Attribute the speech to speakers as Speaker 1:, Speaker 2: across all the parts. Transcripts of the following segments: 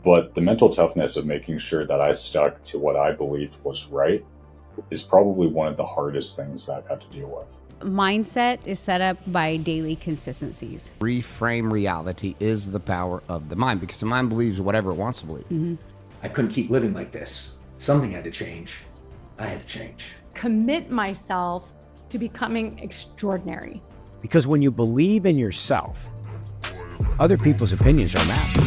Speaker 1: But the mental toughness of making sure that I stuck to what I believed was right is probably one of the hardest things that I've had to deal with.
Speaker 2: Mindset is set up by daily consistencies.
Speaker 3: Reframe reality is the power of the mind, because the mind believes whatever it wants to believe.
Speaker 4: I couldn't keep living like this. Something had to change. I had to change.
Speaker 5: Commit myself to becoming extraordinary.
Speaker 6: Because when you believe in yourself, other people's opinions don't matter.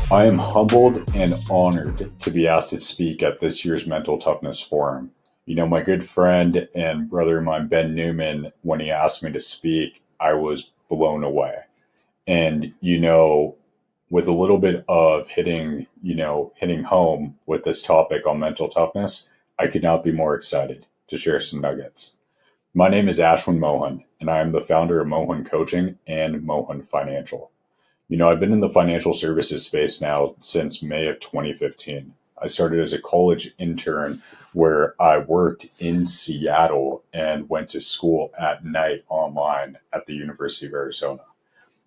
Speaker 1: I am humbled and honored to be asked to speak at this year's Mental Toughness Forum. You know, my good friend and brother of mine, Ben Newman, when he asked me to speak, I was blown away. And, with a little bit of hitting home with this topic on mental toughness, I could not be more excited to share some nuggets. My name is Ashwin Mohan, and I am the founder of Mohan Coaching and Mohan Financial. I've been in the financial services space now since May of 2015. I started as a college intern where I worked in Seattle and went to school at night online at the University of Arizona.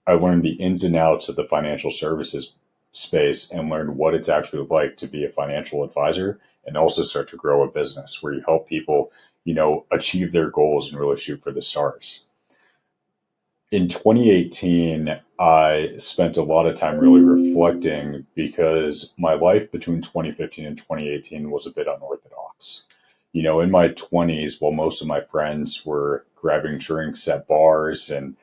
Speaker 1: I learned the ins and outs of the financial services space and learned what it's actually like to be a financial advisor and also start to grow a business where you help people, achieve their goals and really shoot for the stars. In 2018, I spent a lot of time really reflecting because my life between 2015 and 2018 was a bit unorthodox. In my 20s, while most of my friends were grabbing drinks at bars and,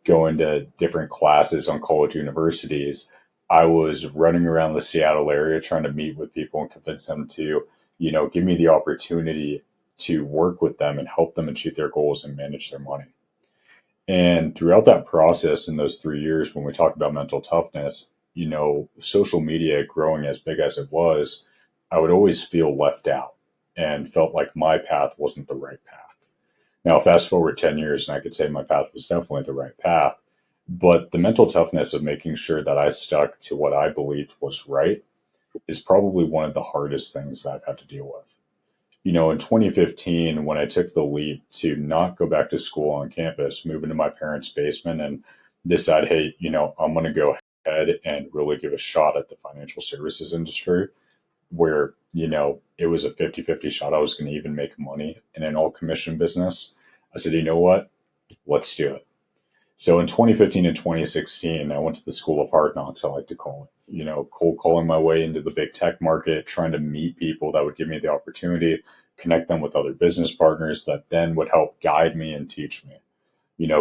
Speaker 1: going to different classes on college universities, I was running around the Seattle area trying to meet with people and convince them to, give me the opportunity to work with them and help them achieve their goals and manage their money. And throughout that process in those 3 years, when we talk about mental toughness, social media growing as big as it was, I would always feel left out and felt like my path wasn't the right path. Now, fast forward 10 years and I could say my path was definitely the right path, but the mental toughness of making sure that I stuck to what I believed was right is probably one of the hardest things that I've had to deal with. In 2015, when I took the leap to not go back to school on campus, move into my parents' basement and decide, hey, I'm going to go ahead and really give a shot at the financial services industry where, it was a 50-50 shot. I was going to even make money in an all commission business. I said, you know what? Let's do it. So in 2015 and 2016, I went to the School of Hard Knocks, I like to call it, cold calling my way into the big tech market, trying to meet people that would give me the opportunity, connect them with other business partners that then would help guide me and teach me.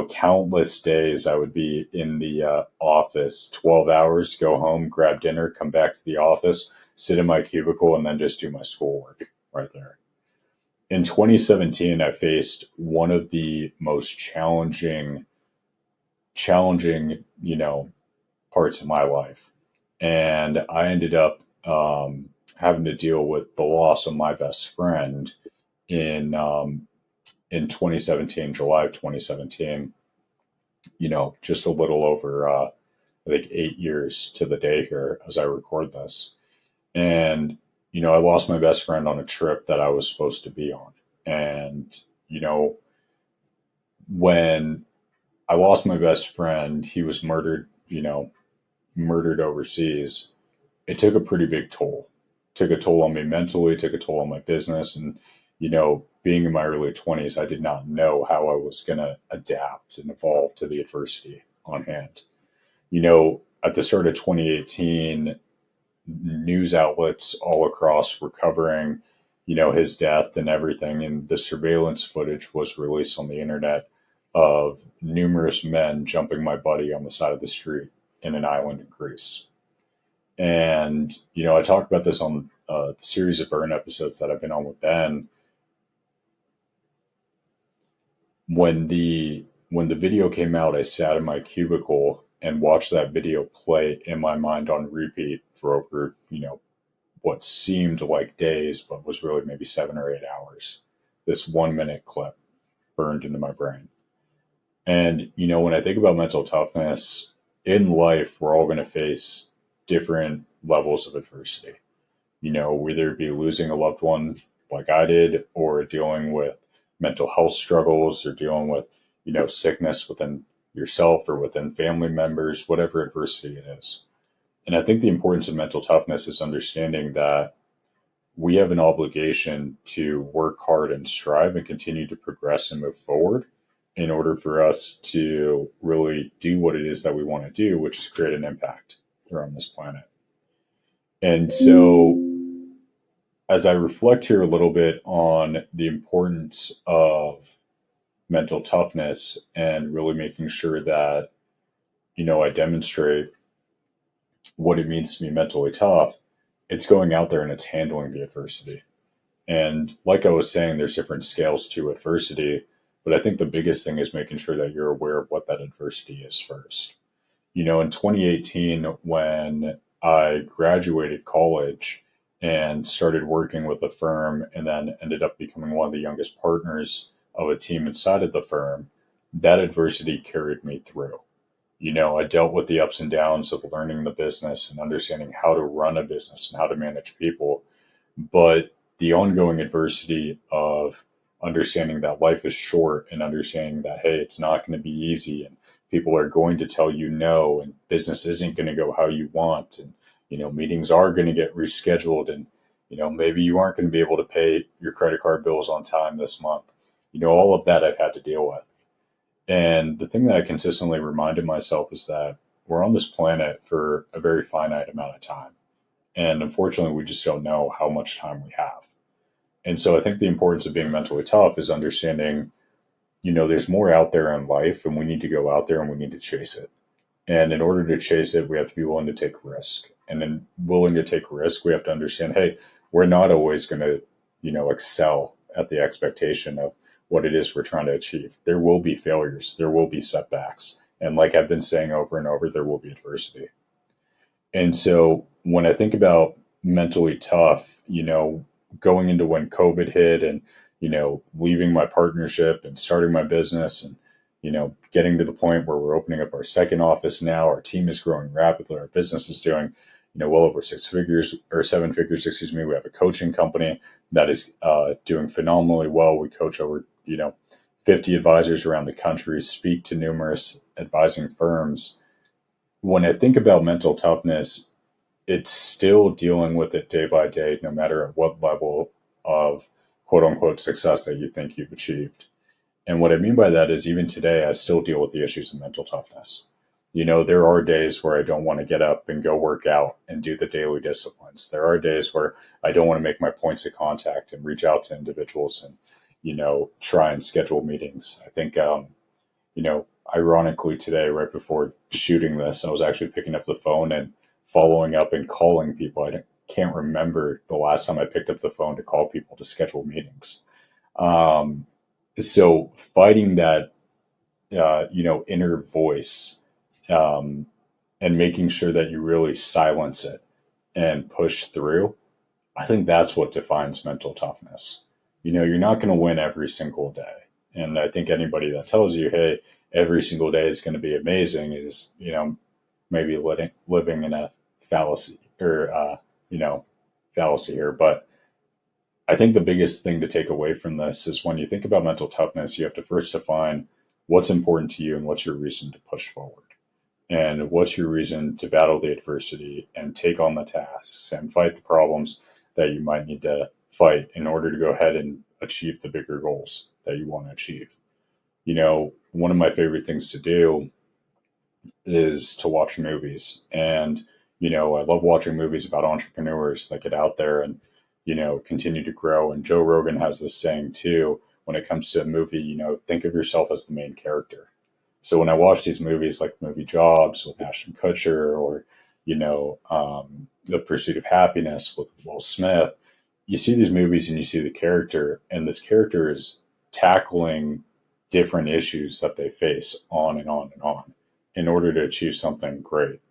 Speaker 1: Countless days I would be in the office, 12 hours, go home, grab dinner, come back to the office, sit in my cubicle, and then just do my schoolwork right there. In 2017, I faced one of the most challenging, parts of my life. And I ended up having to deal with the loss of my best friend in 2017, July of 2017, just a little over, I think 8 years to the day here as I record this. And, I lost my best friend on a trip that I was supposed to be on. And, when I lost my best friend, he was murdered overseas. It took a pretty big toll. Took a toll on me mentally, took a toll on my business. And, being in my early 20s, I did not know how I was going to adapt and evolve to the adversity on hand. At the start of 2018, news outlets all across were covering, his death and everything. And the surveillance footage was released on the internet of numerous men jumping my buddy on the side of the street in an island in Greece. And, I talked about this on the series of Burn episodes that I've been on with Ben. When the video came out, I sat in my cubicle and watched that video play in my mind on repeat for over, what seemed like days, but was really maybe 7 or 8 hours. This 1 minute clip burned into my brain. And, when I think about mental toughness in life, we're all going to face different levels of adversity. whether it be losing a loved one like I did, or dealing with mental health struggles, or dealing with, sickness within yourself or within family members, whatever adversity it is. And I think the importance of mental toughness is understanding that we have an obligation to work hard and strive and continue to progress and move forward in order for us to really do what it is that we want to do, which is create an impact here on this planet. And so, as I reflect here a little bit on the importance of mental toughness and really making sure that, I demonstrate what it means to be mentally tough, it's going out there and it's handling the adversity. And like I was saying, there's different scales to adversity, but I think the biggest thing is making sure that you're aware of what that adversity is first. In 2018, when I graduated college and started working with a firm and then ended up becoming one of the youngest partners of a team inside of the firm, that adversity carried me through. I dealt with the ups and downs of learning the business and understanding how to run a business and how to manage people. But the ongoing adversity of understanding that life is short and understanding that, hey, it's not going to be easy and people are going to tell you no, and business isn't going to go how you want. And, meetings are going to get rescheduled, and, maybe you aren't going to be able to pay your credit card bills on time this month. All of that I've had to deal with. And the thing that I consistently reminded myself is that we're on this planet for a very finite amount of time. And unfortunately, we just don't know how much time we have. And so I think the importance of being mentally tough is understanding, there's more out there in life, and we need to go out there and we need to chase it. And in order to chase it, we have to be willing to take risk. And in willing to take risk, we have to understand, hey, we're not always going to, excel at the expectation of what it is we're trying to achieve. There will be failures. There will be setbacks. And like I've been saying over and over, there will be adversity. And so when I think about mentally tough, going into when COVID hit and, leaving my partnership and starting my business and, getting to the point where we're opening up our second office now, our team is growing rapidly. Our business is doing, well over 7 figures, excuse me. We have a coaching company that is doing phenomenally well. We coach over, 50 advisors around the country, speak to numerous advising firms. When I think about mental toughness, it's still dealing with it day by day, no matter at what level of quote unquote success that you think you've achieved. And what I mean by that is even today, I still deal with the issues of mental toughness. There are days where I don't want to get up and go work out and do the daily disciplines. There are days where I don't want to make my points of contact and reach out to individuals and, try and schedule meetings. I think, ironically today, right before shooting this, I was actually picking up the phone and following up and calling people. I can't remember the last time I picked up the phone to call people to schedule meetings. So fighting that, inner voice, and making sure that you really silence it and push through, I think that's what defines mental toughness. You're not going to win every single day. And I think anybody that tells you, hey, every single day is going to be amazing is, maybe living in a fallacy or, fallacy here. But I think the biggest thing to take away from this is when you think about mental toughness, you have to first define what's important to you and what's your reason to push forward. And what's your reason to battle the adversity and take on the tasks and fight the problems that you might need to fight in order to go ahead and achieve the bigger goals that you want to achieve. One of my favorite things to do is to watch movies. And, I love watching movies about entrepreneurs that get out there and, continue to grow. And Joe Rogan has this saying too, when it comes to a movie, think of yourself as the main character. So when I watch these movies like the movie Jobs with Ashton Kutcher or, The Pursuit of Happiness with Will Smith, you see these movies and you see the character, and this character is tackling different issues that they face on and on and on in order to achieve something great.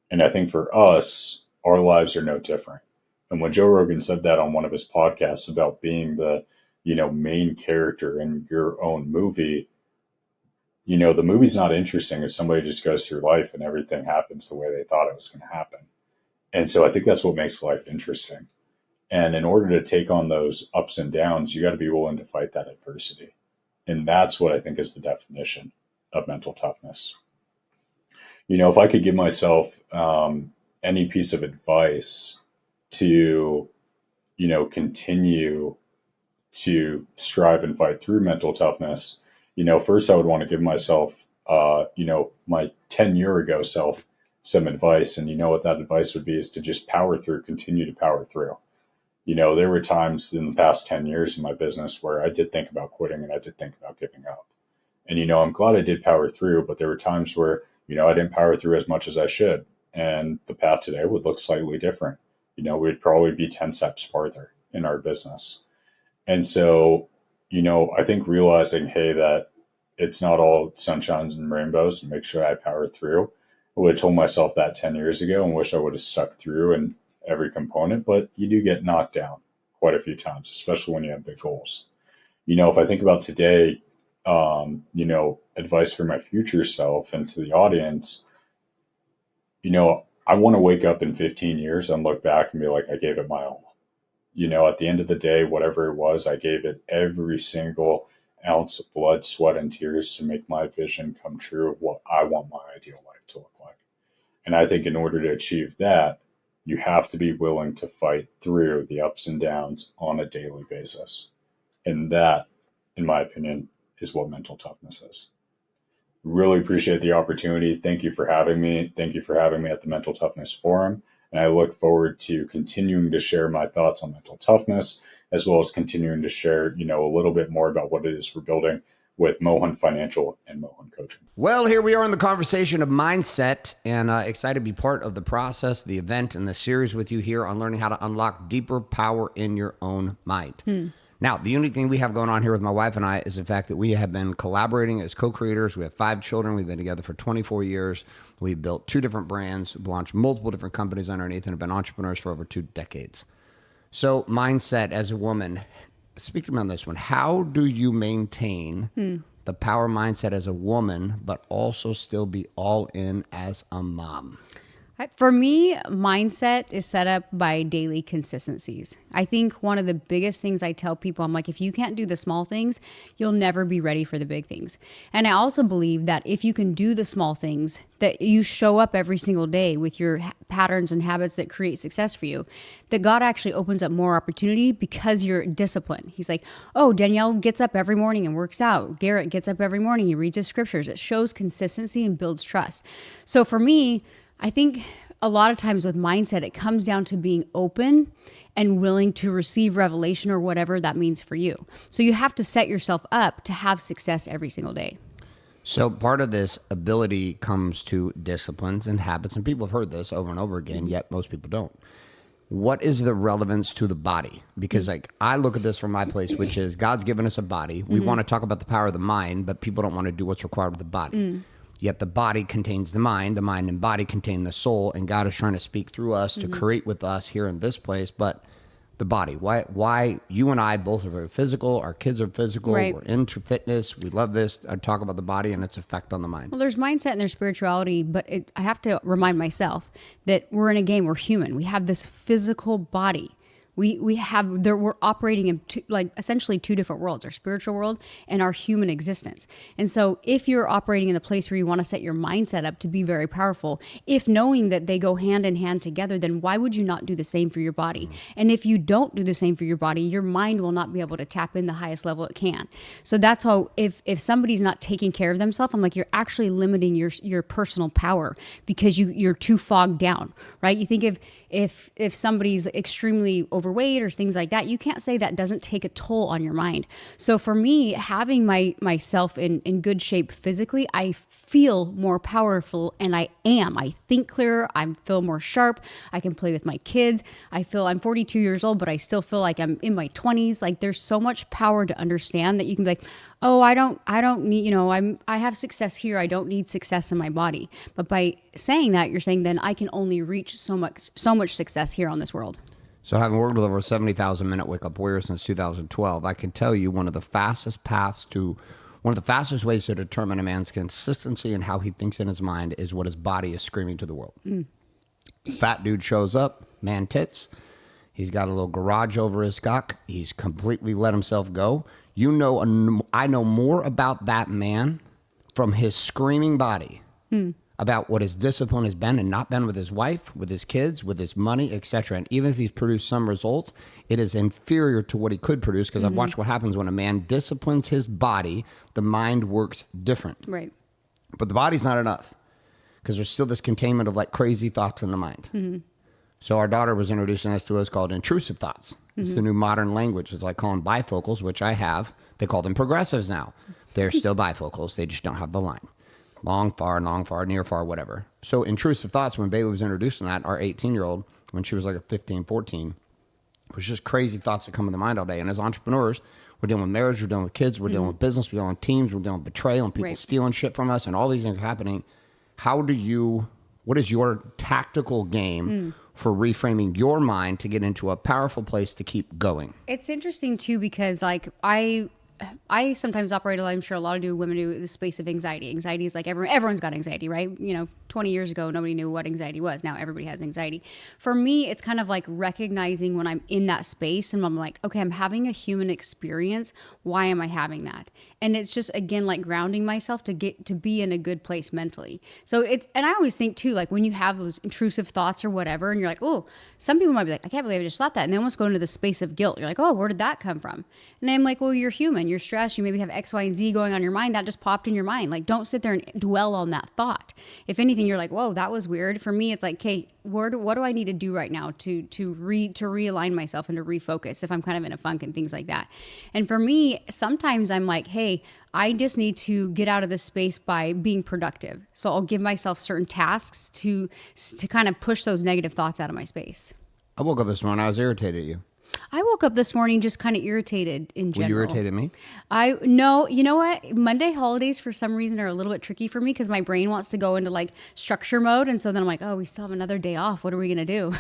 Speaker 1: And I think for us, our lives are no different. And when Joe Rogan said that on one of his podcasts about being the, main character in your own movie, the movie's not interesting if somebody just goes through life and everything happens the way they thought it was going to happen. And so I think that's what makes life interesting. And in order to take on those ups and downs, you got to be willing to fight that adversity. And that's what I think is the definition of mental toughness. If I could give myself any piece of advice to, continue to strive and fight through mental toughness, first I would want to give myself, my 10-year ago self some advice. And what that advice would be is to just power through, continue to power through. There were times in the past 10 years in my business where I did think about quitting and I did think about giving up. And, I'm glad I did power through, but there were times where, I didn't power through as much as I should. And the path today would look slightly different. We'd probably be 10 steps farther in our business. And so, I think realizing, hey, that it's not all sunshines and rainbows, and make sure I power through. I would have told myself that 10 years ago and wish I would have stuck through and every component, but you do get knocked down quite a few times, especially when you have big goals. If I think about today, advice for my future self and to the audience, I want to wake up in 15 years and look back and be like, I gave it my all. At the end of the day, whatever it was, I gave it every single ounce of blood, sweat, and tears to make my vision come true of what I want my ideal life to look like. And I think in order to achieve that, you have to be willing to fight through the ups and downs on a daily basis. And that, in my opinion, is what mental toughness is. Really appreciate the opportunity. Thank you for having me. Thank you for having me at the Mental Toughness Forum. And I look forward to continuing to share my thoughts on mental toughness, as well as continuing to share, a little bit more about what it is we're building with Mohan Financial and Mohan Coaching.
Speaker 3: Well, here we are in the conversation of mindset, and excited to be part of the process, the event, and the series with you here on learning how to unlock deeper power in your own mind. Now, the unique thing we have going on here with my wife and I is the fact that we have been collaborating as co-creators. We have 5 children. We've been together for 24 years. We've built 2 different brands, launched multiple different companies underneath, and have been entrepreneurs for over 2 decades. So mindset as a woman, speak to me on this one. How do you maintain the power mindset as a woman, but also still be all in as a mom?
Speaker 2: For me, mindset is set up by daily consistencies. I think one of the biggest things I tell people, I'm like, if you can't do the small things, you'll never be ready for the big things. And I also believe that if you can do the small things, that you show up every single day with your patterns and habits that create success for you, that God actually opens up more opportunity because you're disciplined. He's like, oh, Danielle gets up every morning and works out. Garrett gets up every morning, he reads his scriptures. It shows consistency and builds trust. So for me, I think a lot of times with mindset, it comes down to being open and willing to receive revelation or whatever that means for you. So you have to set yourself up to have success every single day.
Speaker 3: So part of this ability comes to disciplines and habits, and people have heard this over and over again, yet most people don't. What is the relevance to the body? Because I look at this from my place, which is God's given us a body. We want to talk about the power of the mind, but people don't want to do what's required with the body. Yet the body contains the mind and body contain the soul, and God is trying to speak through us to create with us here in this place. But the body, why you and I both are very physical, our kids are physical,
Speaker 2: Right.
Speaker 3: We're into fitness, we love this. I talk about the body and its effect on the mind.
Speaker 2: Well, there's mindset and there's spirituality, but I have to remind myself that we're in a game, we're human. We have this physical body. We're operating in essentially 2 different worlds, our spiritual world and our human existence. And so if you're operating in the place where you want to set your mindset up to be very powerful, if knowing that they go hand in hand together, then why would you not do the same for your body? And if you don't do the same for your body, your mind will not be able to tap in the highest level it can. So that's how, if somebody's not taking care of themselves, I'm like, you're actually limiting your personal power because you're too fogged down, right? You think if somebody's extremely overweight or things like that, you can't say that doesn't take a toll on your mind. So for me, having myself in good shape physically, I feel more powerful, and I think clearer. I feel more sharp. I can play with my kids. I'm 42 years old, but I still feel like I'm in my 20s. Like there's so much power to understand that you can be like, oh, I don't need, I have success here. I don't need success in my body. But by saying that, you're saying then I can only reach so much success here on this world.
Speaker 3: So having worked with over 70,000 minute wake up warriors since 2012, I can tell you one of the fastest ways to determine a man's consistency and how he thinks in his mind is what his body is screaming to the world. Fat dude shows up, man tits. He's got a little garage over his cock. He's completely let himself go. You know, I know more about that man from his screaming body about what his discipline has been and not been with his wife, with his kids, with his money, etc. And even if he's produced some results, it is inferior to what he could produce, because I've watched what happens when a man disciplines his body. The mind works different.
Speaker 2: Right.
Speaker 3: But the body's not enough, because there's still this containment of like crazy thoughts in the mind. So our daughter was introducing us to what's called intrusive thoughts. It's the new modern language. It's like calling bifocals, which I have. They call them progressives now. They're still bifocals. They just don't have the line. Long, far, near, far, whatever. So intrusive thoughts, when Bailey was introducing that, our 18-year-old, when she was like a 15, 14, was just crazy thoughts that come in the mind all day. And as entrepreneurs, we're dealing with marriage, we're dealing with kids, we're dealing with business, we're dealing with teams, we're dealing with betrayal and people stealing shit from us, and all these things are happening. What is your tactical game for reframing your mind to get into a powerful place to keep going?
Speaker 2: It's interesting too, because like I sometimes operate, I'm sure a lot of women do, the space of anxiety. Anxiety is like everyone's got anxiety, right? 20 years ago, nobody knew what anxiety was. Now everybody has anxiety. For me, it's kind of like recognizing when I'm in that space and I'm like, okay, I'm having a human experience. Why am I having that? And it's just, again, like grounding myself to get to be in a good place mentally. So and I always think too, like when you have those intrusive thoughts or whatever, and you're like, oh, some people might be like, I can't believe I just thought that. And they almost go into the space of guilt. You're like, oh, where did that come from? And I'm like, well, you're human, you're stressed. You maybe have X, Y, and Z going on in your mind. That just popped in your mind. Like, don't sit there and dwell on that thought. If anything, you're like, whoa, that was weird. For me, it's like, okay, what do I need to do right now to realign myself and to refocus if I'm kind of in a funk and things like that. And for me, sometimes I'm like, hey, I just need to get out of this space by being productive. So I'll give myself certain tasks to kind of push those negative thoughts out of my space.
Speaker 3: I woke up this morning, I was irritated at you.
Speaker 2: I woke up this morning just kind of irritated in general.
Speaker 3: Were you irritated at me?
Speaker 2: No, you know what? Monday holidays for some reason are a little bit tricky for me because my brain wants to go into like structure mode. And so then I'm like, oh, we still have another day off. What are we going to do?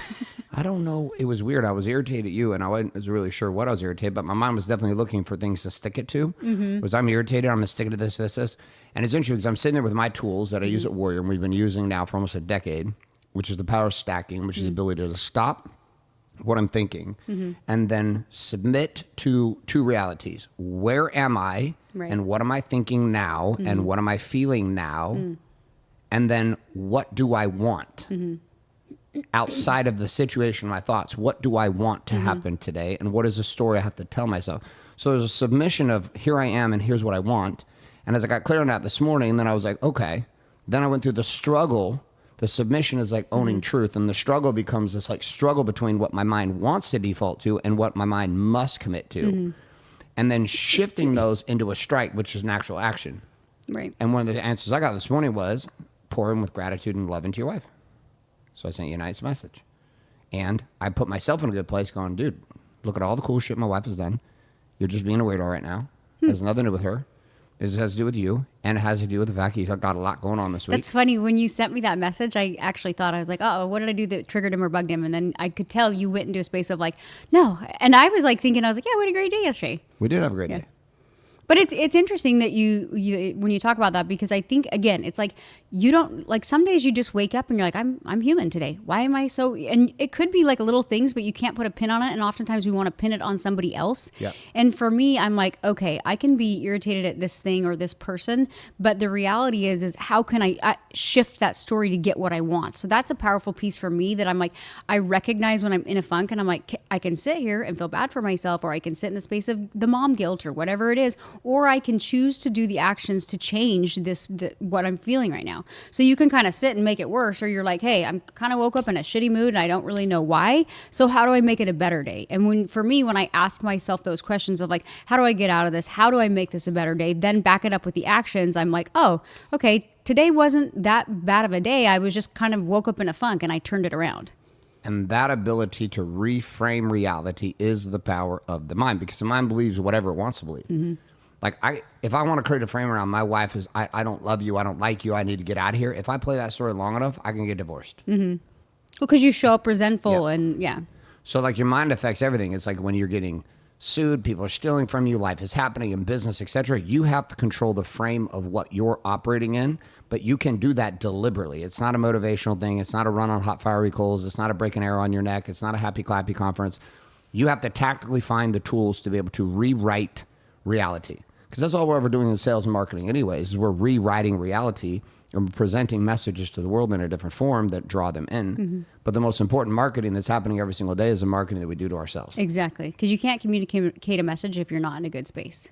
Speaker 3: I don't know. It was weird. I was irritated at you, and I wasn't really sure what I was irritated, but my mind was definitely looking for things to stick it to. Was I'm irritated, I'm going to stick it to this. And it's interesting because I'm sitting there with my tools that I use at Warrior, and we've been using now for almost a decade, which is the power of stacking, which is the ability to stop what I'm thinking and then submit to two realities. Where am I? Right. And what am I thinking now? And what am I feeling now? And then what do I want? Outside of the situation, my thoughts, what do I want to happen today? And what is the story I have to tell myself? So there's a submission of here I am and here's what I want. And as I got clear on that this morning, then I was like, okay. Then I went through the struggle. The submission is like owning truth, and the struggle becomes this like struggle between what my mind wants to default to and what my mind must commit to. And then shifting those into a strike, which is an actual action.
Speaker 2: Right.
Speaker 3: And one of the answers I got this morning was pour in with gratitude and love into your wife. So I sent you a nice message. And I put myself in a good place going, dude, look at all the cool shit my wife has done. You're just being a weirdo right now. It has nothing to do with her. It has to do with you, and it has to do with the fact you've got a lot going on this week.
Speaker 2: That's funny. When you sent me that message, I actually thought, I was like, oh, what did I do that triggered him or bugged him? And then I could tell you went into a space of like, no. And I was like thinking, I was like, yeah, we had a great day yesterday.
Speaker 3: We did have a great day.
Speaker 2: But it's interesting that you when you talk about that, because I think, again, it's like you don't, like some days you just wake up and you're like, I'm human today. Why am I so, and it could be like little things, but you can't put a pin on it. And oftentimes we want to pin it on somebody else.
Speaker 3: Yeah.
Speaker 2: And for me, I'm like, okay, I can be irritated at this thing or this person, but the reality is how can I shift that story to get what I want? So that's a powerful piece for me that I'm like, I recognize when I'm in a funk and I'm like, I can sit here and feel bad for myself, or I can sit in the space of the mom guilt or whatever it is, or I can choose to do the actions to change what I'm feeling right now. So you can kind of sit and make it worse, or you're like, hey, I'm kind of woke up in a shitty mood and I don't really know why. So how do I make it a better day? And for me, when I ask myself those questions of like, how do I get out of this? How do I make this a better day? Then back it up with the actions. I'm like, oh, okay, today wasn't that bad of a day. I was just kind of woke up in a funk and I turned it around.
Speaker 3: And that ability to reframe reality is the power of the mind, because the mind believes whatever it wants to believe. Like if I want to create a frame around my wife is, I don't love you, I don't like you, I need to get out of here. If I play that story long enough, I can get divorced.
Speaker 2: Well, because you show up resentful and yeah.
Speaker 3: So like your mind affects everything. It's like when you're getting sued, people are stealing from you, life is happening in business, etc. You have to control the frame of what you're operating in, but you can do that deliberately. It's not a motivational thing. It's not a run on hot fiery coals. It's not a break an arrow on your neck. It's not a happy clappy conference. You have to tactically find the tools to be able to rewrite reality. Because that's all we're ever doing in sales and marketing anyways, is we're rewriting reality and presenting messages to the world in a different form that draw them in. Mm-hmm. But the most important marketing that's happening every single day is the marketing that we do to ourselves.
Speaker 2: Exactly. Because you can't communicate a message if you're not in a good space.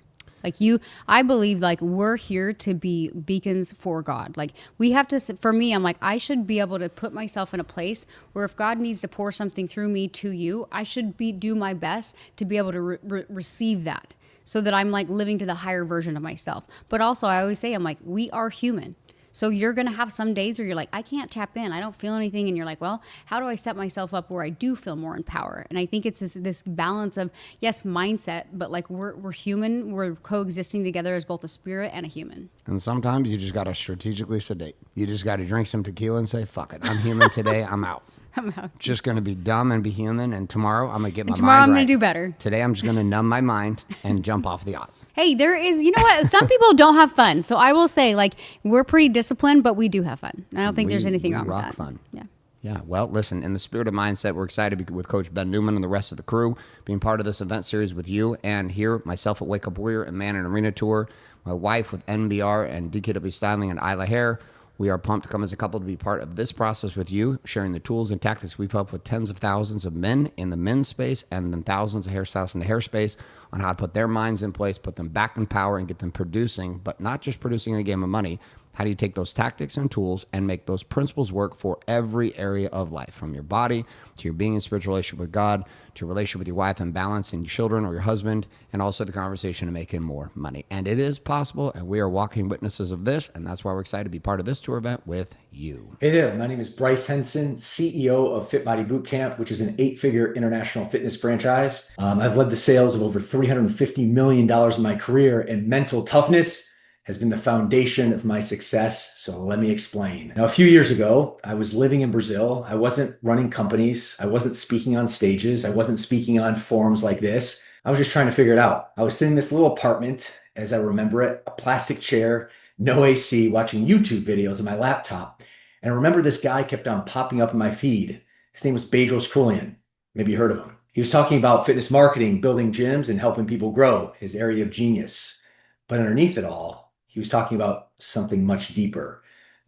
Speaker 2: I believe we're here to be beacons for God. We have to, for me, I'm I should be able to put myself in a place where if God needs to pour something through me to you, I should do my best to be able to receive that so that I'm living to the higher version of myself. But also I always say, I'm we are human. So you're going to have some days where you're I can't tap in. I don't feel anything. And you're well, how do I set myself up where I do feel more in power? And I think it's this balance of, yes, mindset, but we're human. We're coexisting together as both a spirit and a human.
Speaker 3: And sometimes you just got to strategically sedate. You just got to drink some tequila and say, fuck it. I'm human today. I'm out. I'm out. Just going to be dumb and be human. And tomorrow I'm going to get my mind right.
Speaker 2: Tomorrow I'm going to do better.
Speaker 3: Today I'm just going to numb my mind and jump off the odds.
Speaker 2: Hey, there is, you know what? Some people don't have fun. So I will say, we're pretty disciplined, but we do have fun. I don't think there's anything wrong with that.
Speaker 3: Fun.
Speaker 2: Yeah.
Speaker 3: Yeah. Well, listen, in the spirit of mindset, we're excited to be with Coach Ben Newman and the rest of the crew, being part of this event series with you and here, myself at Wake Up Warrior and Man in Arena Tour, my wife with NBR and DKW Styling and Isla Hair. We are pumped to come as a couple to be part of this process with you, sharing the tools and tactics we've helped with tens of thousands of men in the men's space and then thousands of hairstylists in the hair space on how to put their minds in place, put them back in power and get them producing, but not just producing in the game of money. How do you take those tactics and tools and make those principles work for every area of life, from your body to your being in spiritual relationship with God, to your relationship with your wife and balancing your children or your husband, and also the conversation of making more money. And it is possible, and we are walking witnesses of this, and that's why we're excited to be part of this tour event with you.
Speaker 4: Hey there, my name is Bryce Henson, CEO of Fit Body Bootcamp, which is an 8-figure international fitness franchise. I've led the sales of over $350 million in my career, and mental toughness has been the foundation of my success. So let me explain. Now, a few years ago, I was living in Brazil. I wasn't running companies. I wasn't speaking on stages. I wasn't speaking on forums like this. I was just trying to figure it out. I was sitting in this little apartment, as I remember it, a plastic chair, no AC, watching YouTube videos on my laptop. And I remember this guy kept on popping up in my feed. His name was Bedros Keuilian. Maybe you heard of him. He was talking about fitness marketing, building gyms, and helping people grow, his area of genius. But underneath it all, he was talking about something much deeper: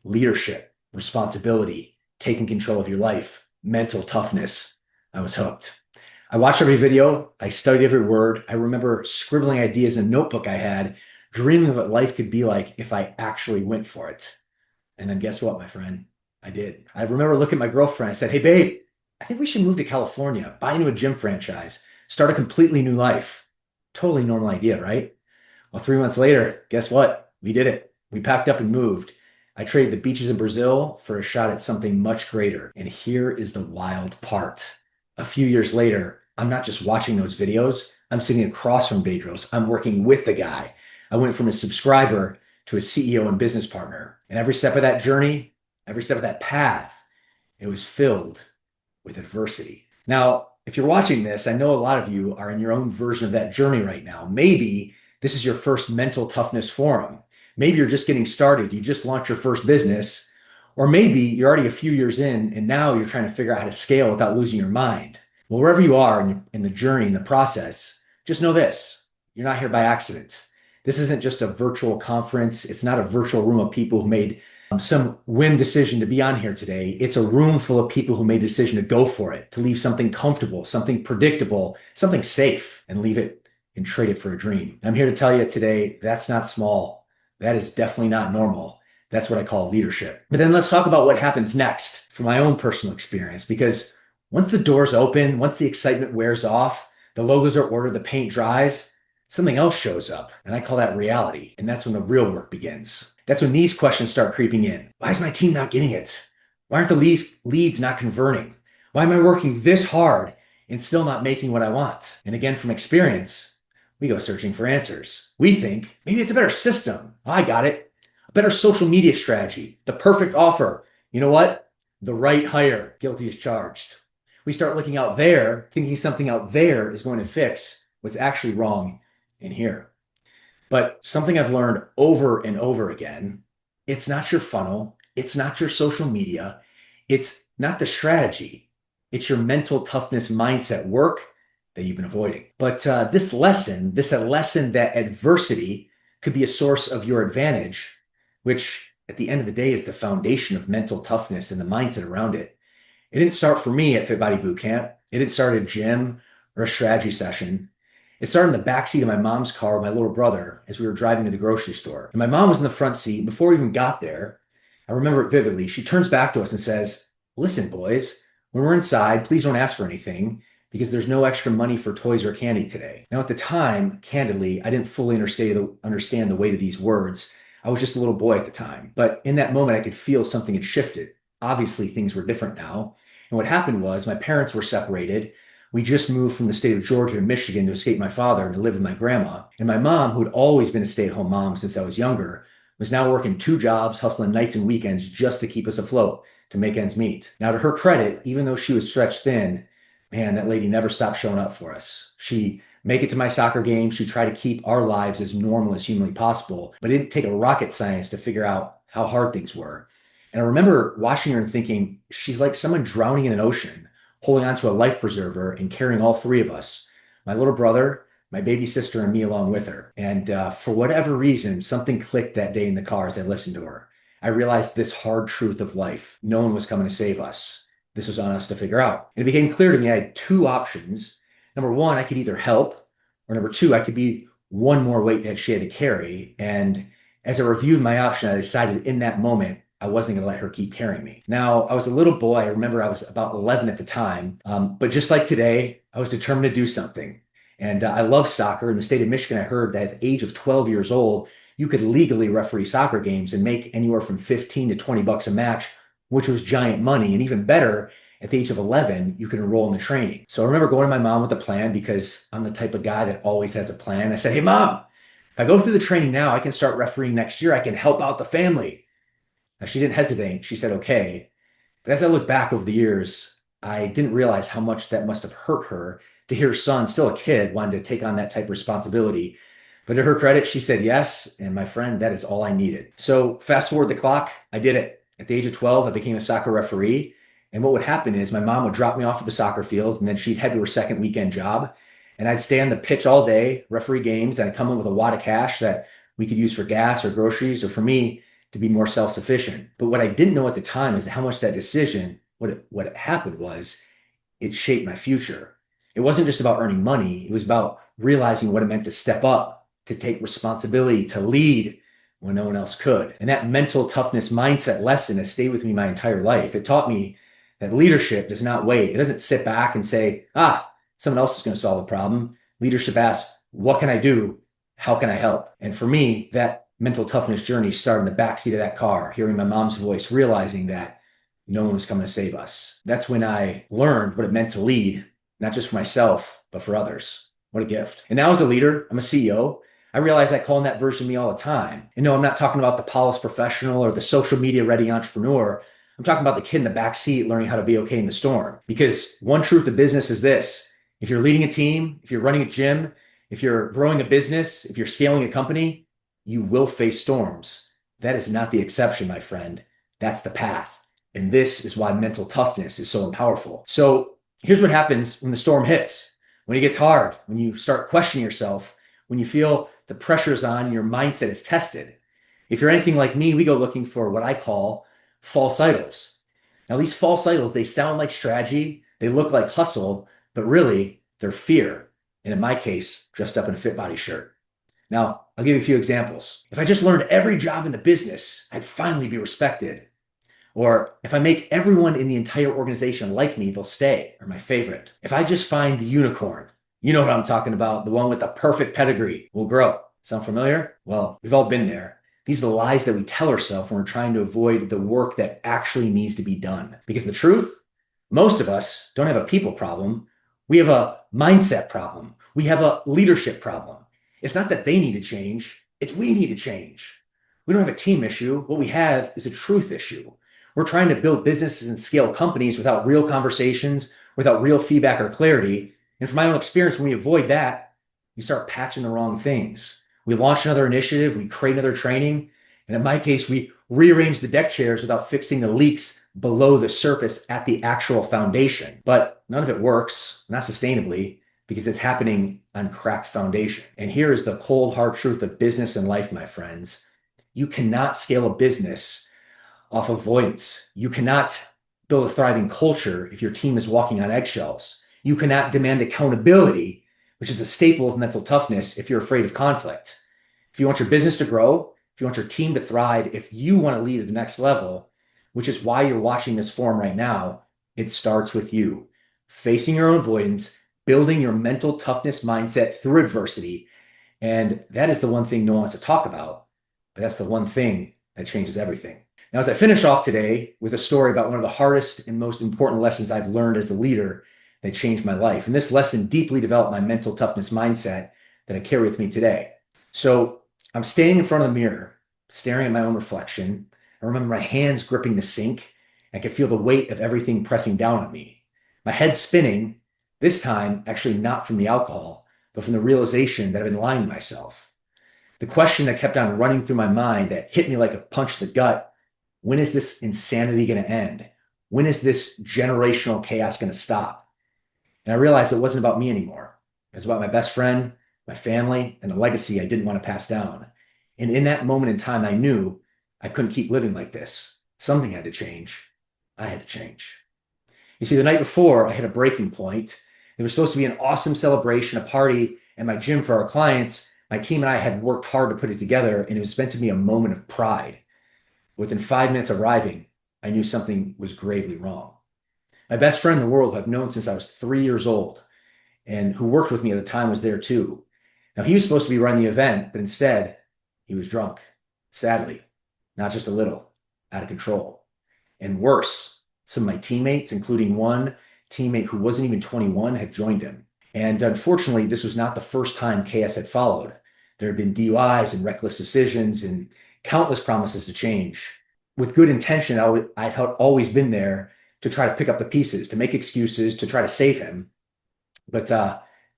Speaker 4: leadership, responsibility, taking control of your life, mental toughness. I was hooked. I watched every video. I studied every word. I remember scribbling ideas in a notebook I had, dreaming of what life could be like if I actually went for it. And then guess what, my friend? I did. I remember looking at my girlfriend. I said, hey, babe, I think we should move to California, buy into a gym franchise, start a completely new life. Totally normal idea, right? Well, 3 months later, guess what? We did it. We packed up and moved. I traded the beaches in Brazil for a shot at something much greater. And here is the wild part. A few years later, I'm not just watching those videos. I'm sitting across from Bedros. I'm working with the guy. I went from a subscriber to a CEO and business partner. And every step of that journey, every step of that path, it was filled with adversity. Now, if you're watching this, I know a lot of you are in your own version of that journey right now. Maybe this is your first Mental Toughness Forum. Maybe you're just getting started. You just launched your first business. Or maybe you're already a few years in and now you're trying to figure out how to scale without losing your mind. Well, wherever you are in the journey, in the process, just know this: you're not here by accident. This isn't just a virtual conference. It's not a virtual room of people who made some whim decision to be on here today. It's a room full of people who made a decision to go for it, to leave something comfortable, something predictable, something safe, and leave it and trade it for a dream. I'm here to tell you today, that's not small. That is definitely not normal. That's what I call leadership. But then let's talk about what happens next from my own personal experience, because once the doors open, once the excitement wears off, the logos are ordered, the paint dries, something else shows up. And I call that reality. And that's when the real work begins. That's when these questions start creeping in. Why is my team not getting it? Why aren't the leads not converting? Why am I working this hard and still not making what I want? And again, from experience, we go searching for answers. We think maybe it's a better system. I got it. A better social media strategy, the perfect offer. You know what? The right hire. Guilty as charged. We start looking out there, thinking something out there is going to fix what's actually wrong in here. But something I've learned over and over again, it's not your funnel, it's not your social media, it's not the strategy, it's your mental toughness mindset work that you've been avoiding. But this lesson that adversity could be a source of your advantage, which at the end of the day is the foundation of mental toughness and the mindset around it. It didn't start for me at Fit Body Boot Camp. It didn't start at a gym or a strategy session. It started in the backseat of my mom's car with my little brother as we were driving to the grocery store. And my mom was in the front seat. Before we even got there, I remember it vividly. She turns back to us and says, "Listen, boys, when we're inside, please don't ask for anything because there's no extra money for toys or candy today." Now, at the time, candidly, I didn't fully understand the weight of these words. I was just a little boy at the time. But in that moment, I could feel something had shifted. Obviously, things were different now. And what happened was my parents were separated. We just moved from the state of Georgia to Michigan to escape my father and to live with my grandma. And my mom, who had always been a stay-at-home mom since I was younger, was now working 2 jobs, hustling nights and weekends just to keep us afloat, to make ends meet. Now, to her credit, even though she was stretched thin, man, that lady never stopped showing up for us. She'd make it to my soccer games. She'd try to keep our lives as normal as humanly possible, but it didn't take a rocket science to figure out how hard things were. And I remember watching her and thinking, she's like someone drowning in an ocean, holding onto a life preserver and carrying all 3 of us, my little brother, my baby sister, and me along with her. And for whatever reason, something clicked that day in the car as I listened to her. I realized this hard truth of life. No one was coming to save us. This was on us to figure out. And it became clear to me I had 2 options. Number 1, I could either help, or number 2, I could be one more weight that she had to carry. And as I reviewed my option, I decided in that moment, I wasn't going to let her keep carrying me. Now, I was a little boy. I remember I was about 11 at the time. But just like today, I was determined to do something. And I love soccer. In the state of Michigan, I heard that at the age of 12 years old, you could legally referee soccer games and make anywhere from 15 to 20 bucks a match, which was giant money. And even better, at the age of 11, you could enroll in the training. So I remember going to my mom with a plan because I'm the type of guy that always has a plan. I said, "Hey, Mom, if I go through the training now, I can start refereeing next year. I can help out the family." Now, she didn't hesitate. She said, "Okay." But as I look back over the years, I didn't realize how much that must have hurt her to hear her son, still a kid, wanted to take on that type of responsibility. But to her credit, she said yes. And my friend, that is all I needed. So fast forward the clock, I did it. At the age of 12, I became a soccer referee. And what would happen is my mom would drop me off at the soccer fields, and then she'd head to her second weekend job. And I'd stay on the pitch all day, referee games, and I'd come in with a wad of cash that we could use for gas or groceries, or for me to be more self-sufficient. But what I didn't know at the time is how much that decision, what happened was it shaped my future. It wasn't just about earning money. It was about realizing what it meant to step up, to take responsibility, to lead when no one else could. And that mental toughness mindset lesson has stayed with me my entire life. It taught me that leadership does not wait. It doesn't sit back and say, someone else is going to solve the problem. Leadership asks, what can I do? How can I help? And for me, that mental toughness journey started in the backseat of that car, hearing my mom's voice, realizing that no one was coming to save us. That's when I learned what it meant to lead, not just for myself, but for others. What a gift. And now as a leader, I'm a CEO. I realize I call in that version of me all the time. And no, I'm not talking about the polished professional or the social media ready entrepreneur. I'm talking about the kid in the back seat learning how to be okay in the storm. Because one truth of business is this: if you're leading a team, if you're running a gym, if you're growing a business, if you're scaling a company, you will face storms. That is not the exception, my friend. That's the path. And this is why mental toughness is so powerful. So here's what happens when the storm hits, when it gets hard, when you start questioning yourself, when you feel the pressure's on, your mindset is tested. If you're anything like me, we go looking for what I call false idols. Now, these false idols, they sound like strategy, they look like hustle, but really they're fear. And in my case, dressed up in a Fit Body shirt. Now, I'll give you a few examples. If I just learned every job in the business, I'd finally be respected. Or if I make everyone in the entire organization like me, they'll stay, or my favorite. If I just find the unicorn, you know what I'm talking about, the one with the perfect pedigree, will grow. Sound familiar? Well, we've all been there. These are the lies that we tell ourselves when we're trying to avoid the work that actually needs to be done. Because the truth, most of us don't have a people problem. We have a mindset problem. We have a leadership problem. It's not that they need to change, it's we need to change. We don't have a team issue. What we have is a truth issue. We're trying to build businesses and scale companies without real conversations, without real feedback or clarity. And from my own experience, when we avoid that, we start patching the wrong things. We launch another initiative, we create another training. And in my case, we rearrange the deck chairs without fixing the leaks below the surface at the actual foundation. But none of it works, not sustainably, because it's happening on cracked foundation. And here is the cold, hard truth of business and life, my friends. You cannot scale a business off avoidance. You cannot build a thriving culture if your team is walking on eggshells. You cannot demand accountability, which is a staple of mental toughness, if you're afraid of conflict. If you want your business to grow, if you want your team to thrive, if you want to lead at the next level, which is why you're watching this forum right now, it starts with you. Facing your own avoidance, building your mental toughness mindset through adversity. And that is the one thing no one wants to talk about, but that's the one thing that changes everything. Now, as I finish off today with a story about one of the hardest and most important lessons I've learned as a leader that changed my life. And this lesson deeply developed my mental toughness mindset that I carry with me today. So I'm standing in front of the mirror, staring at my own reflection. I remember my hands gripping the sink. I could feel the weight of everything pressing down on me. My head spinning, this time actually not from the alcohol, but from the realization that I've been lying to myself. The question that kept on running through my mind that hit me like a punch to the gut: when is this insanity going to end? When is this generational chaos going to stop? And I realized it wasn't about me anymore. It was about my best friend, my family, and the legacy I didn't want to pass down. And in that moment in time, I knew I couldn't keep living like this. Something had to change. I had to change. You see, the night before, I hit a breaking point. There was supposed to be an awesome celebration, a party at my gym for our clients. My team and I had worked hard to put it together, and it was meant to be a moment of pride. Within 5 minutes of arriving, I knew something was gravely wrong. My best friend in the world, who I've known since I was 3 years old, and who worked with me at the time, was there too. Now, he was supposed to be running the event, but instead, he was drunk. Sadly, not just a little, out of control. And worse, some of my teammates, including one teammate who wasn't even 21, had joined him. And unfortunately, this was not the first time chaos had followed. There had been DUIs and reckless decisions and countless promises to change. With good intention, I'd always been there to try to pick up the pieces, to make excuses, to try to save him. But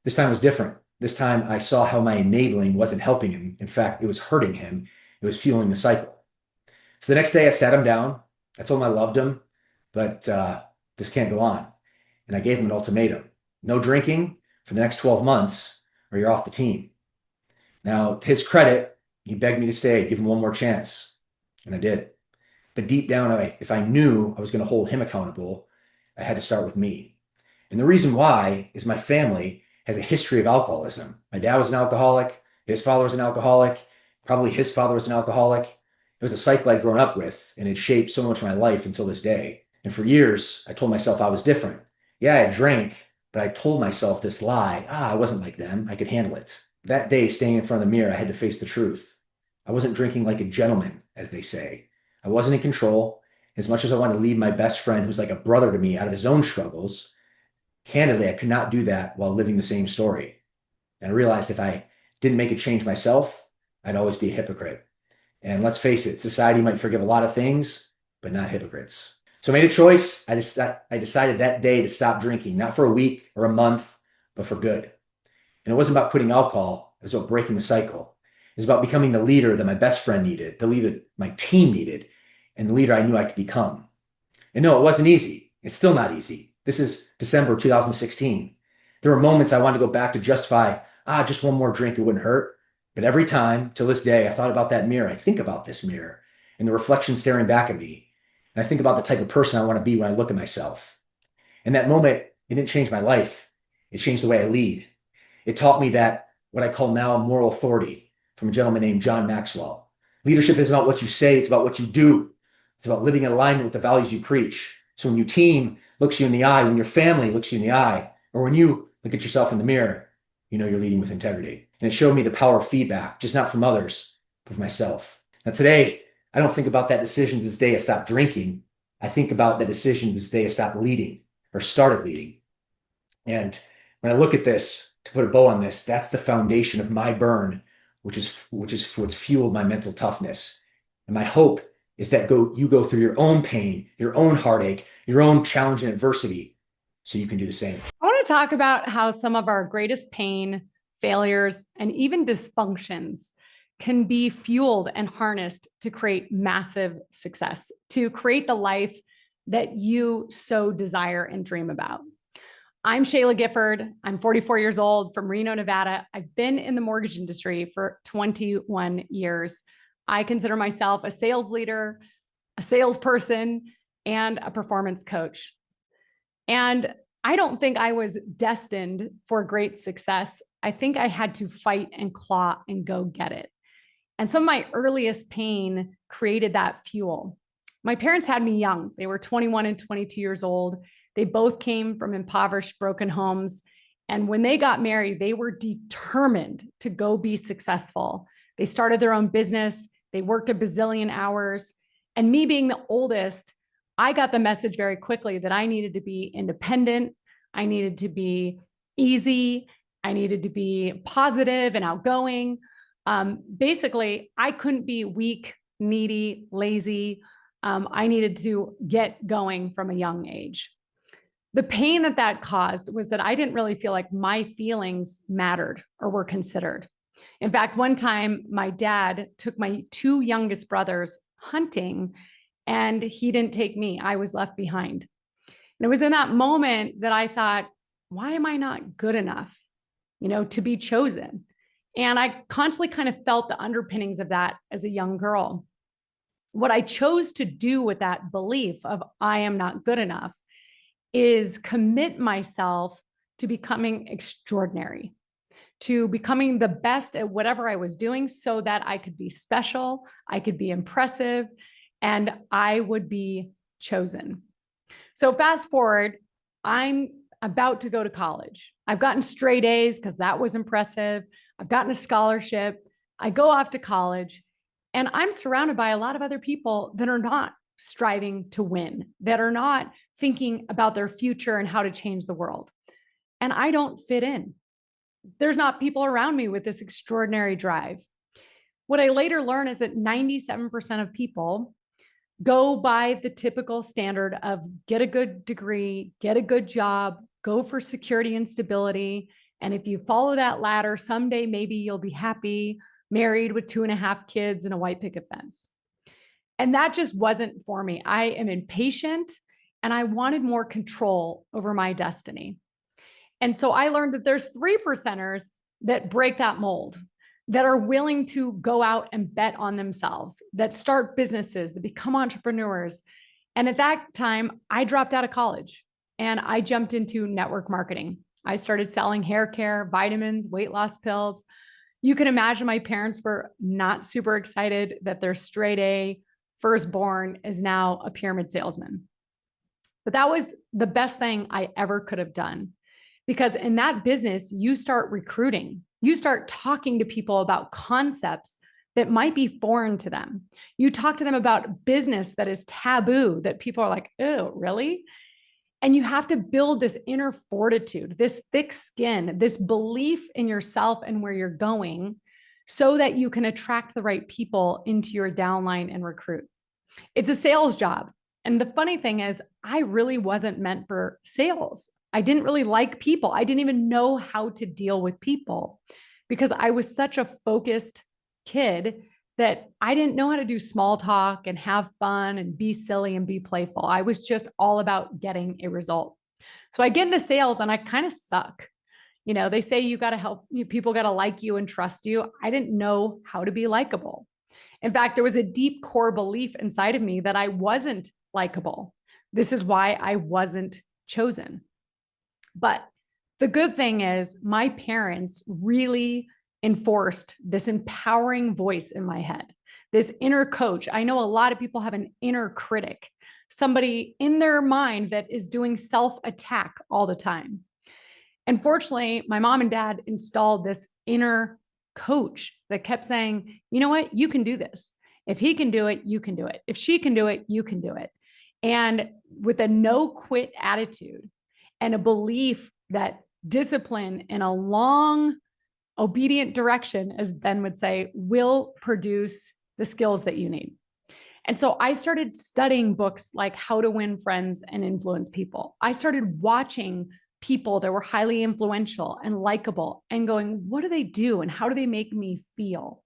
Speaker 4: this time was different. This time I saw how my enabling wasn't helping him. In fact, it was hurting him. It was fueling the cycle. So the next day I sat him down. I told him I loved him, but this can't go on. And I gave him an ultimatum: no drinking for the next 12 months or you're off the team. Now, to his credit, he begged me to stay, give him one more chance. And I did. But deep down, if I knew I was going to hold him accountable, I had to start with me. And the reason why is my family has a history of alcoholism. My dad was an alcoholic. His father was an alcoholic. Probably his father was an alcoholic. It was a cycle I'd grown up with, and it shaped so much of my life until this day. And for years, I told myself I was different. Yeah, I drank, but I told myself this lie: I wasn't like them. I could handle it. That day, standing in front of the mirror, I had to face the truth. I wasn't drinking like a gentleman, as they say. I wasn't in control. As much as I wanted to lead my best friend, who's like a brother to me, out of his own struggles, candidly, I could not do that while living the same story. And I realized if I didn't make a change myself, I'd always be a hypocrite. And let's face it, society might forgive a lot of things, but not hypocrites. So I made a choice. I decided that day to stop drinking, not for a week or a month, but for good. And it wasn't about quitting alcohol. It was about breaking the cycle. It was about becoming the leader that my best friend needed, the leader my team needed, and the leader I knew I could become. And no, it wasn't easy. It's still not easy. This is December 2016. There were moments I wanted to go back to justify, just one more drink, it wouldn't hurt. But every time, till this day, I thought about that mirror. I think about this mirror and the reflection staring back at me. And I think about the type of person I want to be when I look at myself. And that moment, it didn't change my life. It changed the way I lead. It taught me that what I call now moral authority from a gentleman named John Maxwell. Leadership isn't about what you say, it's about what you do. It's about living in alignment with the values you preach. So when your team looks you in the eye, when your family looks you in the eye, or when you look at yourself in the mirror, you know you're leading with integrity. And it showed me the power of feedback, just not from others, but from myself. Now today, I don't think about that decision this day I stopped drinking. I think about the decision this day I stopped leading or started leading. And when I look at this, to put a bow on this, that's the foundation of my burn, which is what's fueled my mental toughness. And my hope is that you go through your own pain, your own heartache, your own challenge and adversity, so you can do the same.
Speaker 5: I want to talk about how some of our greatest pain, failures, and even dysfunctions can be fueled and harnessed to create massive success, to create the life that you so desire and dream about. I'm Shayla Gifford. I'm 44 years old from Reno, Nevada. I've been in the mortgage industry for 21 years. I consider myself a sales leader, a salesperson, and a performance coach. And I don't think I was destined for great success. I think I had to fight and claw and go get it. And some of my earliest pain created that fuel. My parents had me young. They were 21 and 22 years old. They both came from impoverished, broken homes. And when they got married, they were determined to go be successful. They started their own business. They worked a bazillion hours. And me being the oldest, I got the message very quickly that I needed to be independent. I needed to be easy. I needed to be positive and outgoing. Basically, I couldn't be weak, needy, lazy. I needed to get going from a young age. The pain that caused was that I didn't really feel like my feelings mattered or were considered. In fact, one time my dad took my two youngest brothers hunting and he didn't take me. I was left behind. And it was in that moment that I thought, why am I not good enough, to be chosen? And I constantly kind of felt the underpinnings of that as a young girl. What I chose to do with that belief of I am not good enough is commit myself to becoming extraordinary, to becoming the best at whatever I was doing so that I could be special, I could be impressive, and I would be chosen. So fast forward, I'm about to go to college. I've gotten straight A's because that was impressive. I've gotten a scholarship. I go off to college and I'm surrounded by a lot of other people that are not striving to win, that are not thinking about their future and how to change the world. And I don't fit in. There's not people around me with this extraordinary drive. What I later learned is that 97% of people go by the typical standard of get a good degree, get a good job, go for security and stability. And if you follow that ladder, someday maybe you'll be happy, married with 2.5 kids and a white picket fence. And that just wasn't for me. I am impatient and I wanted more control over my destiny. And so I learned that there's 3%ers that break that mold, that are willing to go out and bet on themselves, that start businesses, that become entrepreneurs. And at that time, I dropped out of college and I jumped into network marketing. I started selling hair care, vitamins, weight loss pills. You can imagine my parents were not super excited that their straight A firstborn is now a pyramid salesman. But that was the best thing I ever could have done. Because in that business, you start recruiting, you start talking to people about concepts that might be foreign to them. You talk to them about business that is taboo, that people are like, oh, really? And you have to build this inner fortitude, this thick skin, this belief in yourself and where you're going so that you can attract the right people into your downline and recruit. It's a sales job. And the funny thing is, I really wasn't meant for sales. I didn't really like people. I didn't even know how to deal with people because I was such a focused kid that I didn't know how to do small talk and have fun and be silly and be playful. I was just all about getting a result. So I get into sales and I kind of suck. They say you got to help people, got to like you and trust you. I didn't know how to be likable. In fact, there was a deep core belief inside of me that I wasn't likable. This is why I wasn't chosen. But the good thing is my parents really enforced this empowering voice in my head, this inner coach. I know a lot of people have an inner critic, somebody in their mind that is doing self-attack all the time. And fortunately, my mom and dad installed this inner coach that kept saying, you know what, you can do this. If he can do it, you can do it. If she can do it, you can do it. And with a no quit attitude and a belief that discipline in a long, obedient direction, as Ben would say, will produce the skills that you need. And so I started studying books like How to Win Friends and Influence People. I started watching people that were highly influential and likable and going, what do they do and how do they make me feel?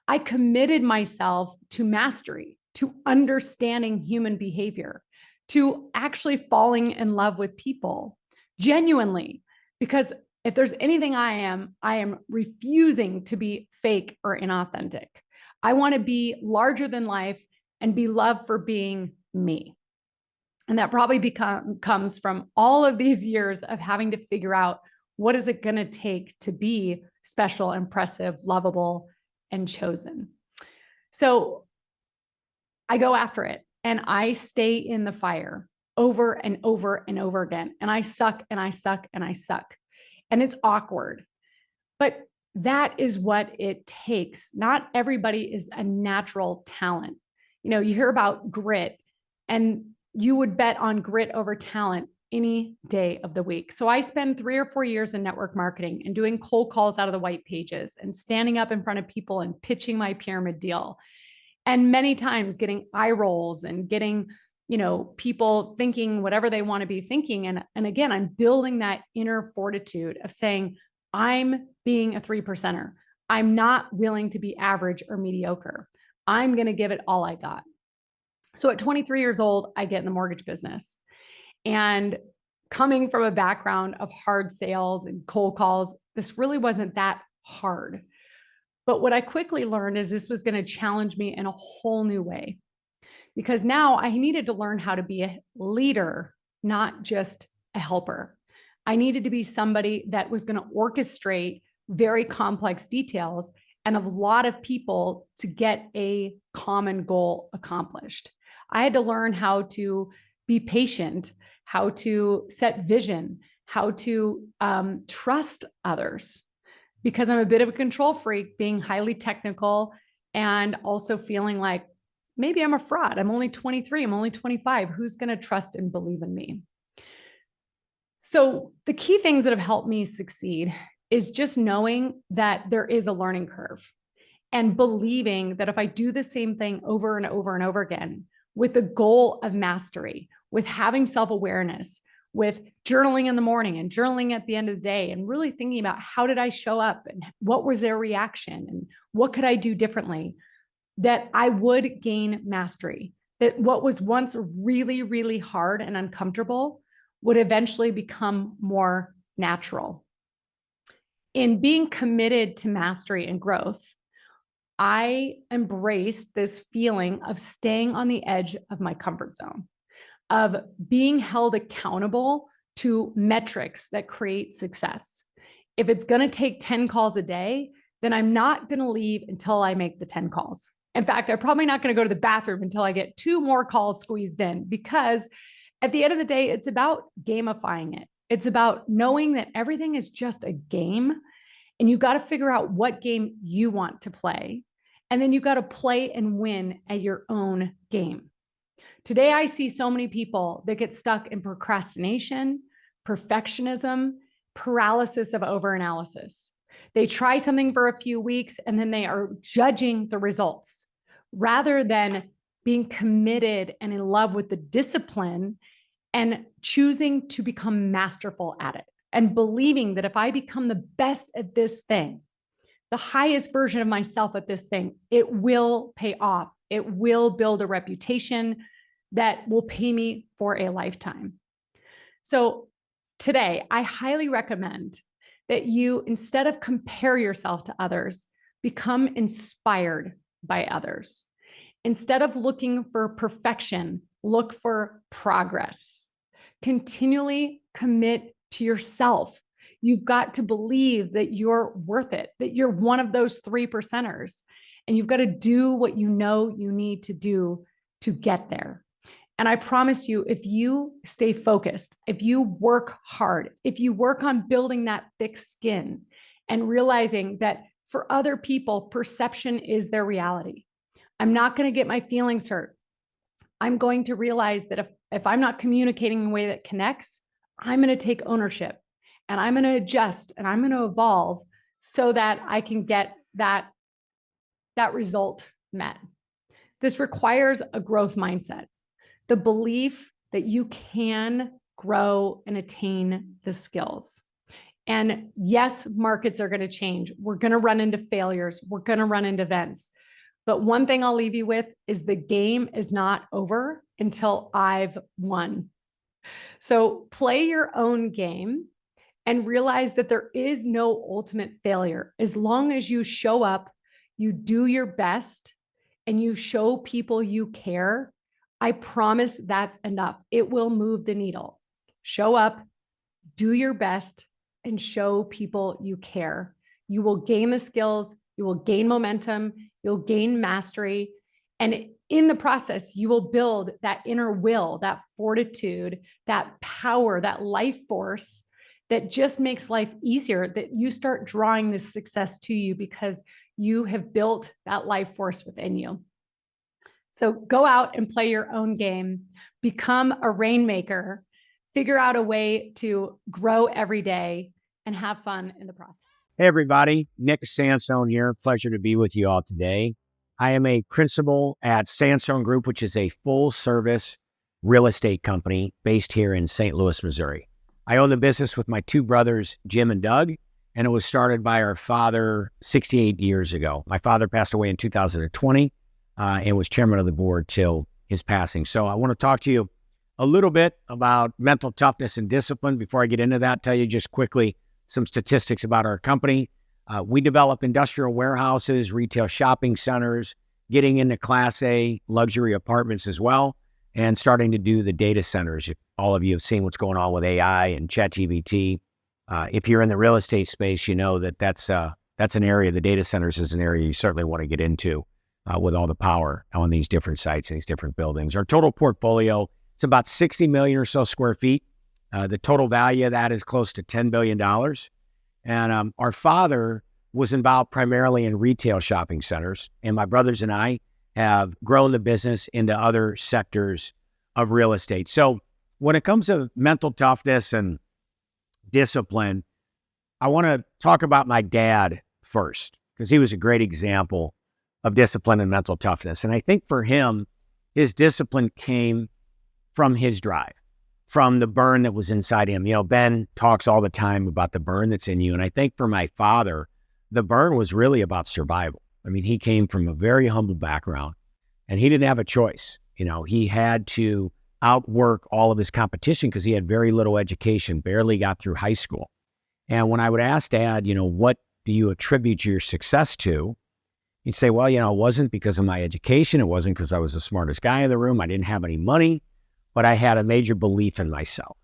Speaker 5: I committed myself to mastery, to understanding human behavior, to actually falling in love with people genuinely. Because if there's anything I am refusing to be fake or inauthentic. I want to be larger than life and be loved for being me. And that probably comes from all of these years of having to figure out what is it going to take to be special, impressive, lovable, and chosen. So I go after it and I stay in the fire over and over and over again. And I suck and I suck and I suck. And it's awkward. But that is what it takes. Not everybody is a natural talent. You know, you hear about grit, and you would bet on grit over talent any day of the week. So I spend 3 or 4 years in network marketing and doing cold calls out of the white pages and standing up in front of people and pitching my pyramid deal. And many times getting eye rolls and getting, you know, people thinking whatever they want to be thinking. And again, I'm building that inner fortitude of saying, I'm being a 3%er. I'm not willing to be average or mediocre. I'm going to give it all I got. So at 23 years old, I get in the mortgage business. And coming from a background of hard sales and cold calls, this really wasn't that hard. But what I quickly learned is this was going to challenge me in a whole new way, because now I needed to learn how to be a leader, not just a helper. I needed to be somebody that was going to orchestrate very complex details and a lot of people to get a common goal accomplished. I had to learn how to be patient, how to set vision, how to trust others, because I'm a bit of a control freak, being highly technical and also feeling like maybe I'm a fraud. I'm only 23, I'm only 25. Who's going to trust and believe in me? So the key things that have helped me succeed is just knowing that there is a learning curve and believing that if I do the same thing over and over and over again with the goal of mastery, with having self-awareness, with journaling in the morning and journaling at the end of the day, and really thinking about how did I show up and what was their reaction and what could I do differently, that I would gain mastery, that what was once really, really hard and uncomfortable would eventually become more natural. In being committed to mastery and growth, I embraced this feeling of staying on the edge of my comfort zone, of being held accountable to metrics that create success. If it's going to take 10 calls a day, then I'm not going to leave until I make the 10 calls. In fact, I'm probably not going to go to the bathroom until I get 2 more calls squeezed in, because at the end of the day, it's about gamifying it. It's about knowing that everything is just a game, and you got to figure out what game you want to play. And then you got to play and win at your own game. Today, I see so many people that get stuck in procrastination, perfectionism, paralysis of overanalysis. They try something for a few weeks and then they are judging the results rather than being committed and in love with the discipline and choosing to become masterful at it and believing that if I become the best at this thing, the highest version of myself at this thing, it will pay off. It will build a reputation that will pay me for a lifetime. So today, I highly recommend that you, instead of compare yourself to others, become inspired by others. Instead of looking for perfection, look for progress. Continually commit to yourself. You've got to believe that you're worth it, that you're one of those 3%ers, and you've got to do what you know you need to do to get there. And I promise you, if you stay focused, if you work hard, if you work on building that thick skin and realizing that for other people, perception is their reality. I'm not going to get my feelings hurt. I'm going to realize that if I'm not communicating in a way that connects, I'm going to take ownership and I'm going to adjust and I'm going to evolve so that I can get that result met. This requires a growth mindset. The belief that you can grow, and attain the skills. And yes, markets are going to change. We're going to run into failures. We're going to run into events. But one thing I'll leave you with is the game is not over until I've won. So play your own game and realize that there is no ultimate failure. As long as you show up, you do your best, and you show people you care, I promise that's enough. It will move the needle. Show up, do your best, and show people you care. You will gain the skills, you will gain momentum, you'll gain mastery. And in the process, you will build that inner will, that fortitude, that power, that life force that just makes life easier, that you start drawing this success to you because you have built that life force within you. So go out and play your own game, become a rainmaker, figure out a way to grow every day, and have fun in the process.
Speaker 6: Hey, everybody. Nick Sansone here. Pleasure to be with you all today. I am a principal at Sansone Group, which is a full-service real estate company based here in St. Louis, Missouri. I own the business with my two brothers, Jim and Doug, and it was started by our father 68 years ago. My father passed away in 2020 and was chairman of the board till his passing. So I want to talk to you a little bit about mental toughness and discipline. Before I get into that, tell you just quickly some statistics about our company. We develop industrial warehouses, retail shopping centers, getting into Class A luxury apartments as well, and starting to do the data centers. If all of you have seen what's going on with AI and ChatGPT, if you're in the real estate space, you know that that's an area, the data centers is an area you certainly want to get into with all the power on these different sites and these different buildings. Our total portfolio, it's about 60 million or so square feet. The total value of that is close to $10 billion. And our father was involved primarily in retail shopping centers. And my brothers and I have grown the business into other sectors of real estate. So when it comes to mental toughness and discipline, I want to talk about my dad first, because he was a great example of discipline and mental toughness. And I think for him, his discipline came from his drive, from the burn that was inside him. You know, Ben talks all the time about the burn that's in you. And I think for my father, the burn was really about survival. I mean, he came from a very humble background and he didn't have a choice. You know, he had to outwork all of his competition because he had very little education, barely got through high school. And when I would ask Dad, you know, what do you attribute your success to? He'd say, well, you know, it wasn't because of my education. It wasn't because I was the smartest guy in the room. I didn't have any money, but I had a major belief in myself.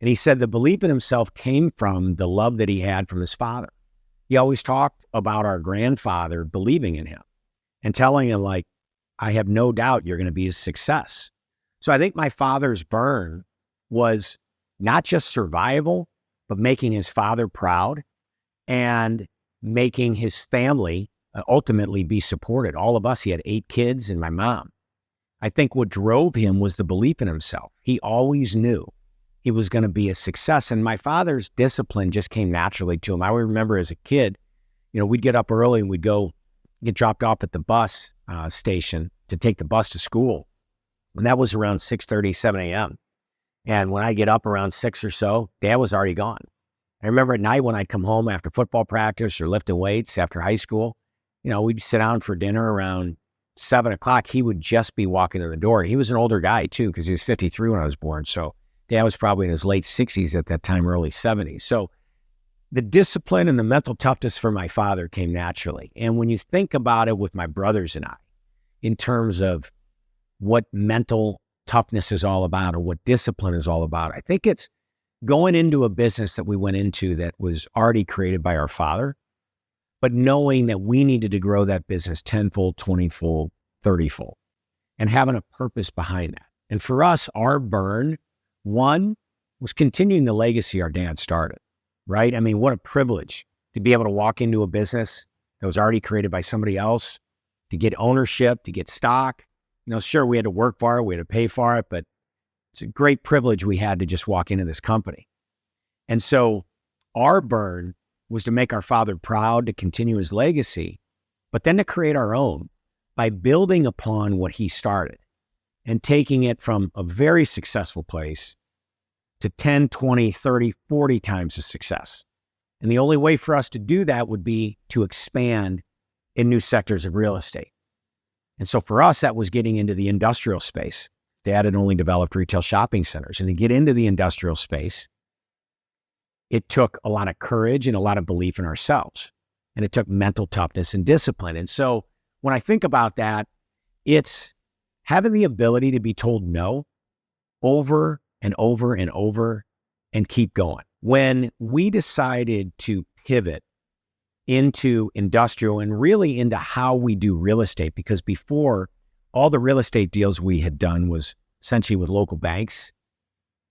Speaker 6: And he said the belief in himself came from the love that he had from his father. He always talked about our grandfather believing in him and telling him, like, I have no doubt you're going to be a success. So I think my father's burn was not just survival, but making his father proud and making his family ultimately be supported. All of us, he had 8 kids and my mom. I think what drove him was the belief in himself. He always knew he was going to be a success. And my father's discipline just came naturally to him. I remember as a kid, you know, we'd get up early and we'd go get dropped off at the bus station to take the bus to school. And that was around 6:30, 7 a.m. And when I get up around 6 or so, Dad was already gone. I remember at night when I'd come home after football practice or lifting weights after high school, you know, we'd sit down for dinner around 7 o'clock. He would just be walking in the door. He was an older guy too, because he was 53 when I was born. So Dad was probably in his late 60s at that time, early 70s. So the discipline and the mental toughness for my father came naturally. And when you think about it with my brothers and I, in terms of what mental toughness is all about or what discipline is all about, I think it's going into a business that we went into that was already created by our father, but knowing that we needed to grow that business 10-fold, 20-fold, 30-fold, and having a purpose behind that. And for us, our burn, one, was continuing the legacy our dad started, right? I mean, what a privilege to be able to walk into a business that was already created by somebody else, to get ownership, to get stock. You know, sure, we had to work for it, we had to pay for it, but it's a great privilege we had to just walk into this company. And so our burn was to make our father proud, to continue his legacy, but then to create our own by building upon what he started and taking it from a very successful place to 10, 20, 30, 40 times the success. And the only way for us to do that would be to expand in new sectors of real estate. And so for us, that was getting into the industrial space. Dad had only developed retail shopping centers. And to get into the industrial space, it took a lot of courage and a lot of belief in ourselves. And it took mental toughness and discipline. And so when I think about that, it's having the ability to be told no over and over and over and keep going. When we decided to pivot into industrial and really into how we do real estate, because before, all the real estate deals we had done was essentially with local banks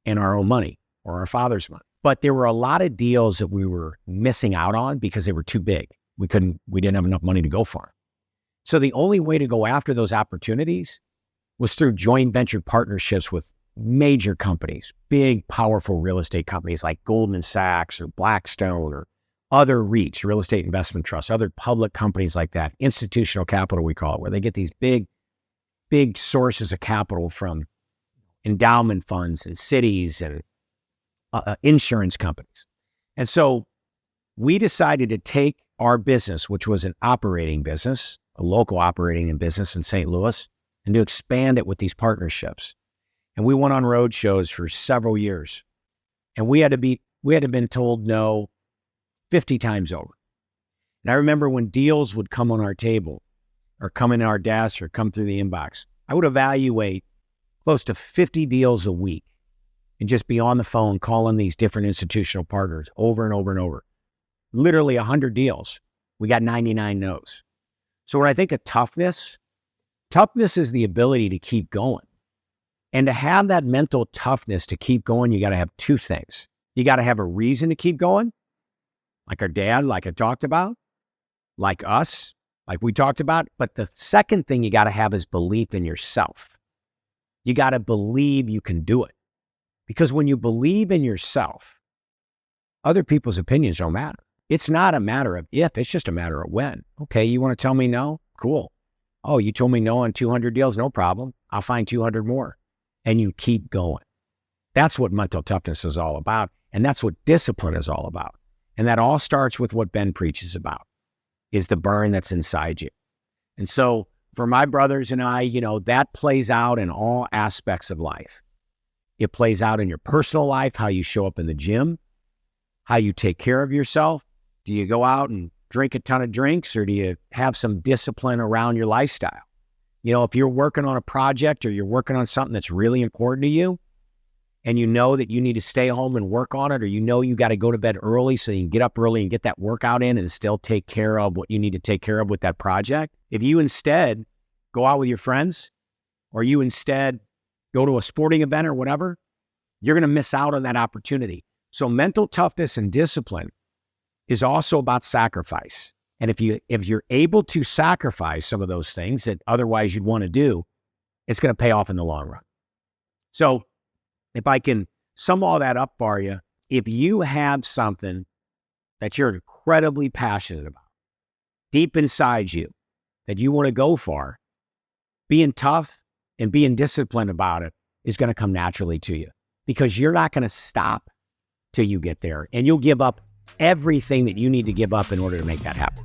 Speaker 6: and our own money or our father's money. But there were a lot of deals that we were missing out on because they were too big. We didn't have enough money to go for them. So the only way to go after those opportunities was through joint venture partnerships with major companies, big, powerful real estate companies like Goldman Sachs or Blackstone or other REITs, real estate investment trusts, other public companies like that, institutional capital we call it, where they get these big sources of capital from endowment funds and cities and insurance companies. And so we decided to take our business, which was an operating business, a local operating business in St. Louis, and to expand it with these partnerships. And we went on road shows for several years. And we had been told no 50 times over. And I remember when deals would come on our table or come in our desk or come through the inbox, I would evaluate close to 50 deals a week and just be on the phone calling these different institutional partners over and over and over. Literally 100 deals. We got 99 no's. So when I think of toughness is the ability to keep going. And to have that mental toughness to keep going, you got to have two things. You got to have a reason to keep going, like our dad, like I talked about, like us, like we talked about. But the second thing you got to have is belief in yourself. You got to believe you can do it. Because when you believe in yourself, other people's opinions don't matter. It's not a matter of if, it's just a matter of when. Okay, you want to tell me no? Cool. Oh, you told me no on 200 deals? No problem. I'll find 200 more. And you keep going. That's what mental toughness is all about. And that's what discipline is all about. And that all starts with what Ben preaches about, is the burn that's inside you. And so for my brothers and I, that plays out in all aspects of life. It plays out in your personal life, how you show up in the gym, how you take care of yourself. Do you go out and drink a ton of drinks, or do you have some discipline around your lifestyle? If you're working on a project or you're working on something that's really important to you, and you know that you need to stay home and work on it, or you got to go to bed early so you can get up early and get that workout in and still take care of what you need to take care of with that project. If you instead go out with your friends, or you instead go to a sporting event or whatever, you're going to miss out on that opportunity. So mental toughness and discipline is also about sacrifice. And if you're able to sacrifice some of those things that otherwise you'd want to do, it's going to pay off in the long run. So if I can sum all that up for you, if you have something that you're incredibly passionate about, deep inside you, that you want to go for, being tough and being disciplined about it is going to come naturally to you, because you're not going to stop till you get there, and you'll give up everything that you need to give up in order to make that happen.